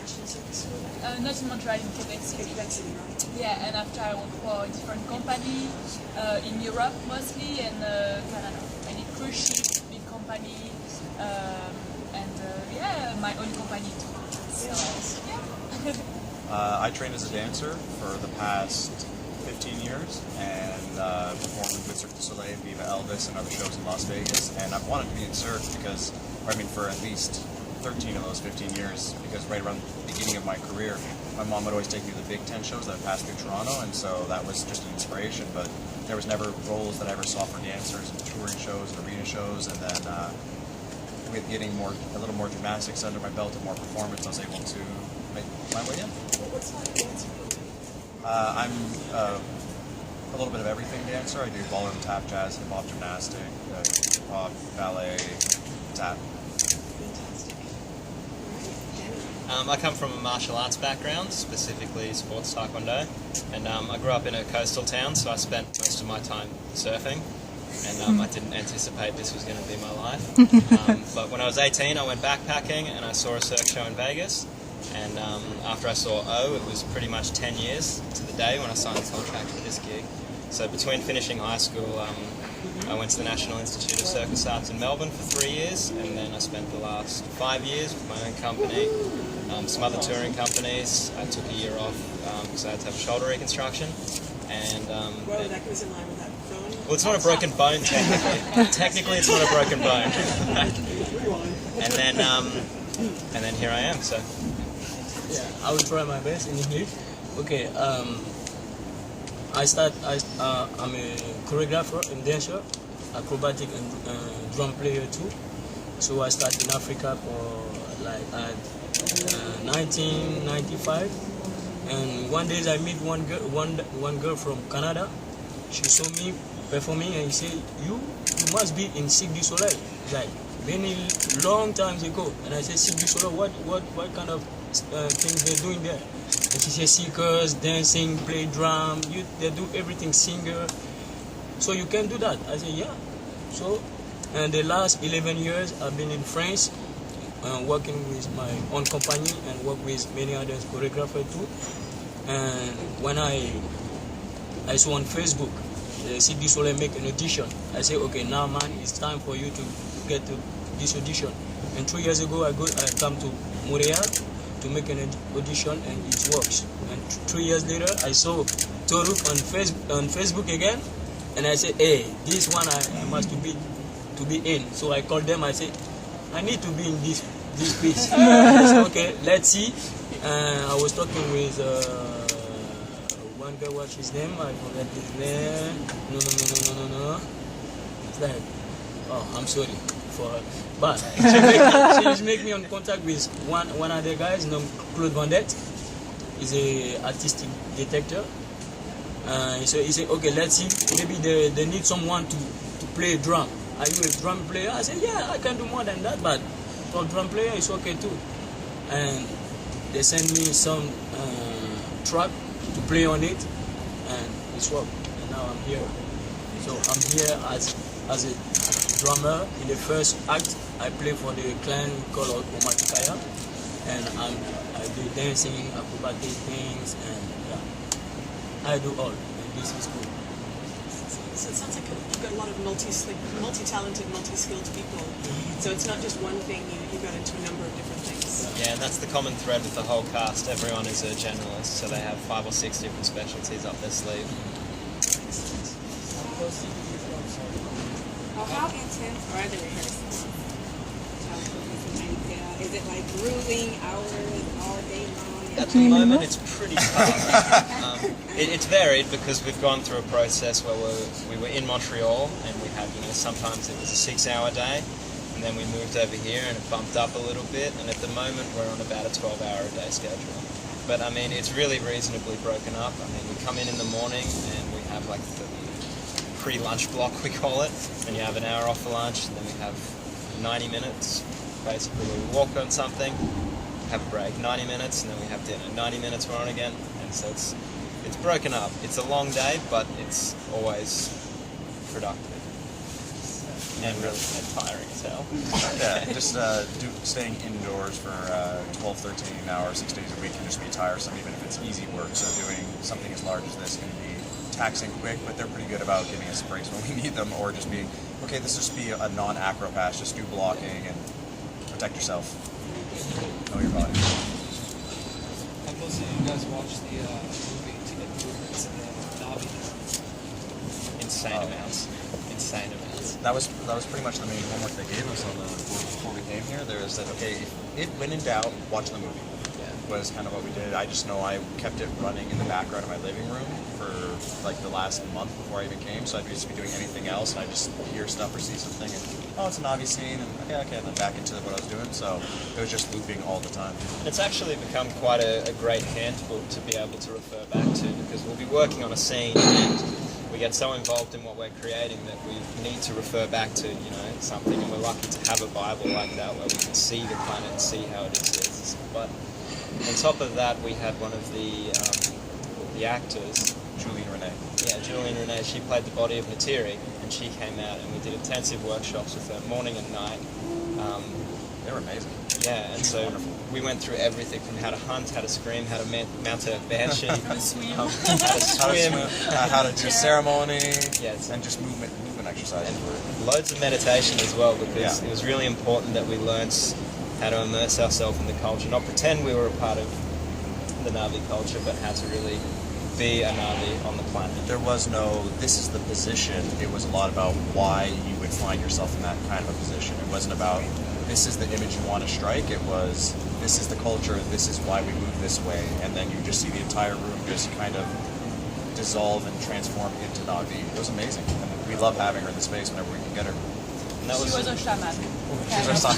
actually Cirque du Soleil? Not in Montreal, in Quebec City. Quebec City, right? Yeah, and after I worked for a different company in Europe mostly, and Canada. I did cruise ship, big company, and yeah, my own company too. So yeah. I trained as a dancer for the past 15 years and performed with Cirque du Soleil, Viva Elvis, and other shows in Las Vegas. And I've wanted to be in Cirque because, for at least 13 of those 15 years, because right around the beginning of my career, my mom would always take me to the Big Ten shows that passed through Toronto, and so that was just an inspiration. But there was never roles that I ever saw for dancers in touring shows and arena shows, and then with getting a little more gymnastics under my belt and more performance, I was able to make my way in. What style of dance are you? I'm a little bit of everything dancer. I do ballroom, tap, jazz, hip hop, gymnastic, hip hop, ballet, tap. Fantastic. I come from a martial arts background, specifically sports taekwondo, and I grew up in a coastal town, so I spent most of my time surfing, and I didn't anticipate this was going to be my life. But when I was 18, I went backpacking and I saw a surf show in Vegas, and after I saw O, it was pretty much 10 years to the day when I signed the contract for this gig. So between finishing high school, I went to the National Institute of Circus Arts in Melbourne for 3 years, and then I spent the last 5 years with my own company, some other touring companies. I took a year off because I had to have a shoulder reconstruction. And Well, that goes in line with that bone. well, it's not a broken bone technically. Technically, it's not a broken bone. and then here I am. So yeah, I will try my best in English. Okay. I'm a choreographer and dancer, acrobatic and drum player too. So I started in Africa for like 1995. And one day I meet one girl from Canada. She saw me performing and she said, you must be in Cirque du Soleil. Like many long times ago. And I said, Cirque du Soleil, what kind of things they're doing there? And she said, circus, dancing, play drum, they do everything, singer. So you can do that. I said, yeah. So, and the last 11 years I've been in France, working with my own company and work with many other choreographers too. And when I saw on Facebook, the Cirque du Soleil make an audition, I said, okay, now man, it's time for you to get to this audition. And 2 years ago, I come to Montreal to make an audition, and it works. And 3 years later, I saw Toruk on Facebook again, and I said, hey, this one I must to be in. So I called them. I said, I need to be in this piece. I said, okay, let's see. I was talking with one guy. What's his name? I forgot his name. No. It's like, oh, I'm sorry for her. But she just make me on contact with one other guy, named Claude Vendette. He's a artistic detector. So he said, okay, let's see. Maybe they need someone to play drum. Are you a drum player? I said, yeah, I can do more than that, but for drum player, it's okay too. And they sent me some track to play on it, and it's worked. And now I'm here. So I'm here as a drummer. In the first act, I play for the clan called Omatikaya, and I do dancing, acrobatic things, and yeah, I do all. And this is cool. So it sounds like you've got a lot of multi-talented, multi-skilled people. So it's not just one thing, you got into a number of different things. yeah, and that's the common thread with the whole cast. Everyone is a generalist, so they have 5 or 6 different specialties up their sleeve. How intense are the rehearsals? Is it like grueling hours all day long? At the moment, it's pretty tough. It's varied because we've gone through a process where we were in Montreal and we had, sometimes it was a 6-hour day, and then we moved over here and it bumped up a little bit, and at the moment we're on about a 12-hour a day schedule. But I mean, it's really reasonably broken up. I mean, we come in the morning and we have like the pre-lunch block, we call it, and you have an hour off for lunch, and then we have 90 minutes, basically we walk on something, have a break, 90 minutes, and then we have dinner, 90 minutes we're on again, and so it's broken up. It's a long day, but it's always productive. and really tiring as hell. Yeah, just staying indoors for 12, 13 hours, 6 days a week can just be tiresome, even if it's easy work. So doing something as large as this can be taxing quick, but they're pretty good about giving us breaks when we need them, or just being, okay, this will just be a non-acro pass, just do blocking and protect yourself. Know your body. Have most of you guys watched the movie to get movements in the Navi? Insane amounts. Insane amounts. That was pretty much the main homework they gave us before we came here. There was that, okay, when in doubt, watch the movie. Was kind of what we did. I just know I kept it running in the background of my living room for like the last month before I even came, so I'd just be doing anything else, and I just hear stuff or see something, and oh, it's a Navi scene, and okay, and then back into what I was doing, so it was just looping all the time. It's actually become quite a great handbook to be able to refer back to, because we'll be working on a scene and we get so involved in what we're creating that we need to refer back to, something, and we're lucky to have a Bible like that where we can see the planet and see how it exists. But on top of that, we had one of the actors, Julian Renee. Yeah, Julian Renee. She played the body of Natiri, and she came out, and we did intensive workshops with her morning and night. They were amazing. Yeah, and so wonderful. We went through everything from how to hunt, how to scream, how to mount a banshee, How to swim. how to swim, how to do ceremony, yes, and just movement exercise. and loads of meditation as well, because it was really important that we learnt how to immerse ourselves in the culture, not pretend we were a part of the Navi culture, but how to really be a Navi on the planet. There was no, this is the position. It was a lot about why you would find yourself in that kind of a position. It wasn't about, this is the image you want to strike. It was, this is the culture, this is why we move this way. And then you just see the entire room just kind of dissolve and transform into Navi. It was amazing. And we love having her in the space whenever we can get her. She was a shaman. She's our son.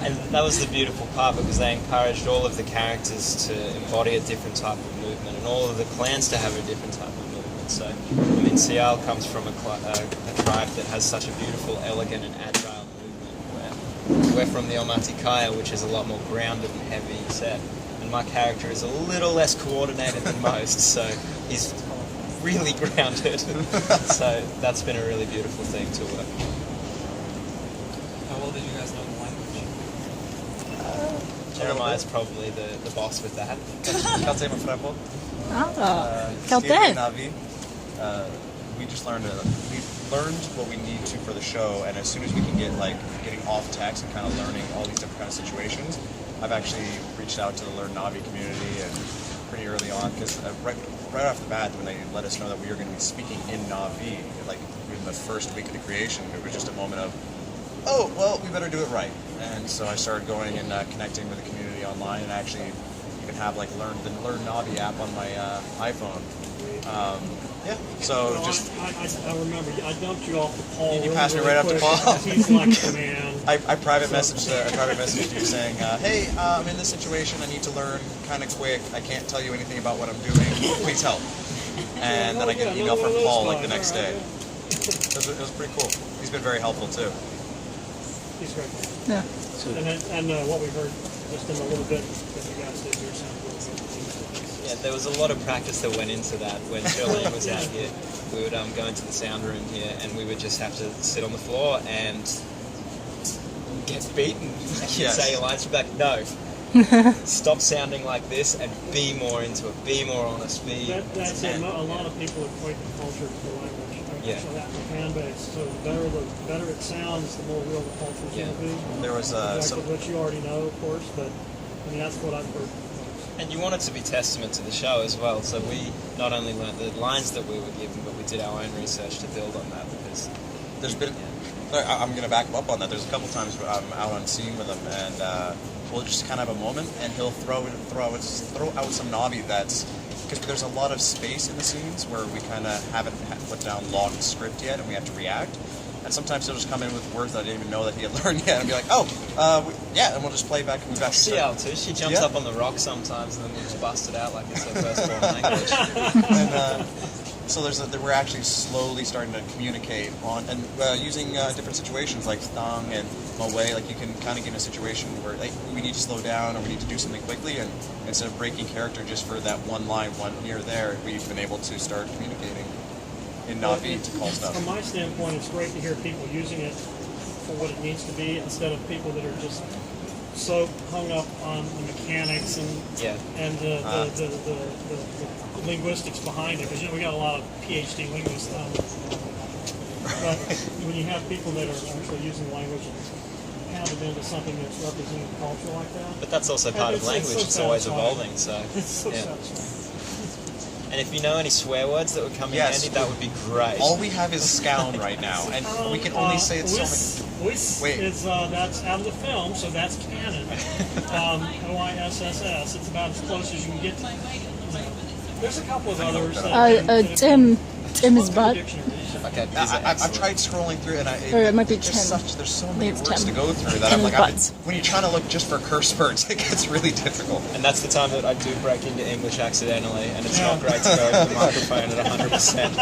And that was the beautiful part, because they encouraged all of the characters to embody a different type of movement, and all of the clans to have a different type of movement. So, I mean, Sial comes from a tribe that has such a beautiful, elegant, and agile movement. We're from the Almaty Kaya, which is a lot more grounded and heavy set. And my character is a little less coordinated than most, so he's really grounded. So that's been a really beautiful thing to work. How well did you guys know the language? Jeremiah's probably the boss with that. Kaltema Frepo. Kalten. Navi. We just learned what we need to for the show, and as soon as we can get getting off text and kind of learning all these different kind of situations, I've actually reached out to the Learn Navi community and pretty early on, because right off the bat, when they let us know that we were going to be speaking in Navi, in the first week of the creation, it was just a moment of, oh, well, we better do it right. And so I started going and connecting with the community online, and actually even have the Learn Navi app on my iPhone. So just I remember I dumped you off to Paul. You passed me right up to quick. Paul. He's like, man. I private messaged you saying, hey, I'm in this situation. I need to learn kind of quick. I can't tell you anything about what I'm doing. Please help. And then I get an email from Paul the next day. It was pretty cool. He's been very helpful too. He's great. Yeah. And what we heard just in a little bit that you guys did here sounded really good. Yeah, there was a lot of practice that went into that. When Charlene was out here, we would go into the sound room here, and we would just have to sit on the floor and get beaten. You'd say your lines back, no. Stop sounding like this and be more into it. Be more honest. That's it. A lot of people equate the culture to the language. Especially that fan base. So the better it sounds, the more real the culture is going to be. There was what you already know, of course, but I mean that's what I've heard. And you want it to be testament to the show as well. So we not only learned the lines that we were given, but we did our own research to build on that, because there's been. I'm going to back him up on that. There's a couple times where I'm out on scene with him, and we'll just kind of have a moment, and he'll throw out some Navi that's, because there's a lot of space in the scenes where we kind of haven't put down logged script yet, and we have to react. And sometimes he'll just come in with words that I didn't even know that he had learned yet, and be like, oh, yeah, and we'll just play back and back. Sial too. She jumps up on the rock sometimes, and then we'll just bust it out like it's her first foreign language. And, so we're actually slowly starting to communicate on, and using different situations like Thang and Moe, you can kind of get in a situation where we need to slow down or we need to do something quickly, and instead of breaking character just for that one line, one here or there, we've been able to start communicating in Navi to call stuff. From my standpoint, it's great to hear people using it for what it needs to be, instead of people that are just so hung up on the mechanics and the linguistics behind it. Because we got a lot of PhD linguists. But when you have people that are actually using language and pound it into something that's representing culture like that. But that's also part of language. It's always evolving. So It's so satisfying. And if you know any swear words that would come in handy, that would be great. All we have is scown right now, and we can only say it so many. Wait. That's out of the film, so that's canon. OISSS. It's about as close as you can get to. There's a couple of others. Tim is butt. Okay, I've tried scrolling through, and Or it might be there's Tim. there's so many It's words Tim. to go through that Tim I'm like, Butts. when you're trying to look just for curse words, it gets really difficult. And that's the time that I do break into English accidentally, and it's not great to go to the microphone at 100%.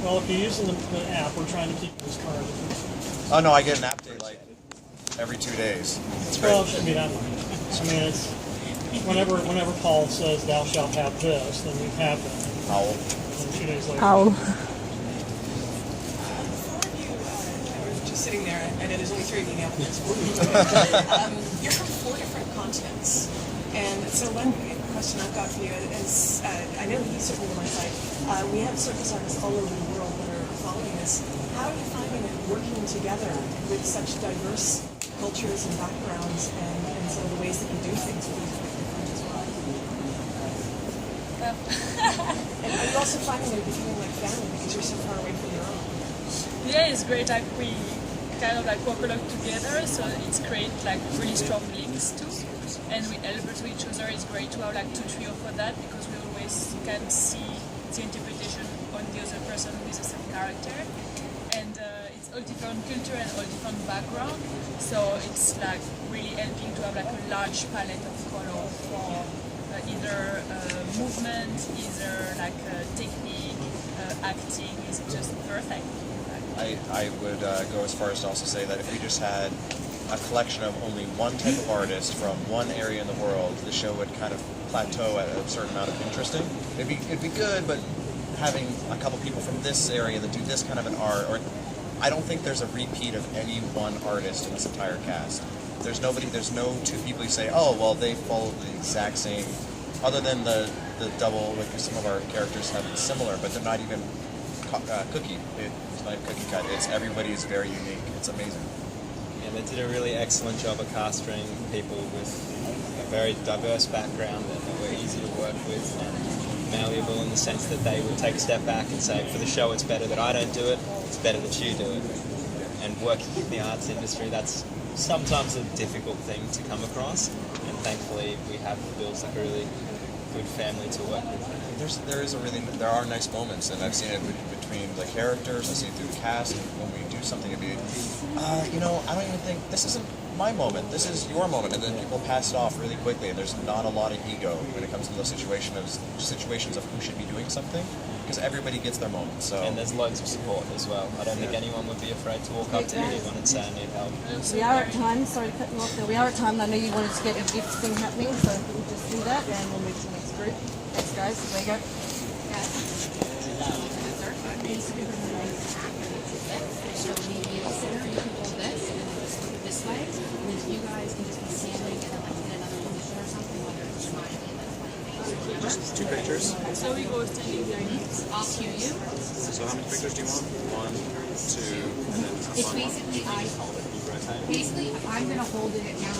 Well, if you're using the app, we're trying to keep it as current. Oh no, I get an app date like every 2 days. It's great. Well, it shouldn't be that much. I mean, it's whenever Paul says, "Thou shalt have this," then we have that. Owl. And 2 days later. Owl. We're just sitting there, and there's only 3 of you now. You're from 4 different continents, and so one question I've got for you is, I know you certainly on my side, we have circus artists all over the world that are following this. How are you finding it working together with such diverse cultures and backgrounds, and some of the ways that you do things with these different as well? And are you also finding that it becoming like family because you're so far away from your own? Yeah, it's great. Like we kind of like work a lot together, so it's great. Like really strong links too, and we help to each other. It's great to have like 2 trio for that because we always can see the interpretation on the other person with the same character, and it's all different culture and all different background. So it's like really helping to have like a large palette of color for either movement, either like technique, acting is just perfect. I would go as far as to also say that if we just had a collection of only one type of artist from one area in the world, the show would kind of plateau at a certain amount of interesting. It'd be good, but having a couple people from this area that do this kind of an art, or I don't think there's a repeat of any one artist in this entire cast. There's no 2 people you say, oh, well, they follow the exact same, other than the double, like some of our characters have it similar, but they're not even cookie. It's not even cookie cut. Everybody is very unique. It's amazing. Yeah, they did a really excellent job of casting people with a very diverse background that were easy to work with and malleable in the sense that they would take a step back and say, for the show it's better that I don't do it, it's better that you do it. And working in the arts industry, that's sometimes a difficult thing to come across, and thankfully we have built like a really good family to work with. There are nice moments, and I've seen it between the characters, I've seen it through the cast, and when we do something, it'd be, I don't even think, this isn't my moment, this is your moment, and then people pass it off really quickly, and there's not a lot of ego when it comes to those situations of who should be doing something, because everybody gets their moment. So. And there's loads of support as well. I don't think anyone would be afraid to walk up to anyone and say, I need help. We are at time, sorry to cut you off there, we are at time, I know you wanted to get a gift thing happening, so we'll just do that, and we'll move to the next group. Thanks guys, there you go. So maybe in the center, you can hold this, and then just flip it this way, and then you guys can just be standing and then like in another position or something, whether it's trying to like funny face. Just 2 pictures. So we go standing there. I'll cue you. So how many pictures do you want? 1, 2, and then It's basically I'm gonna hold it now.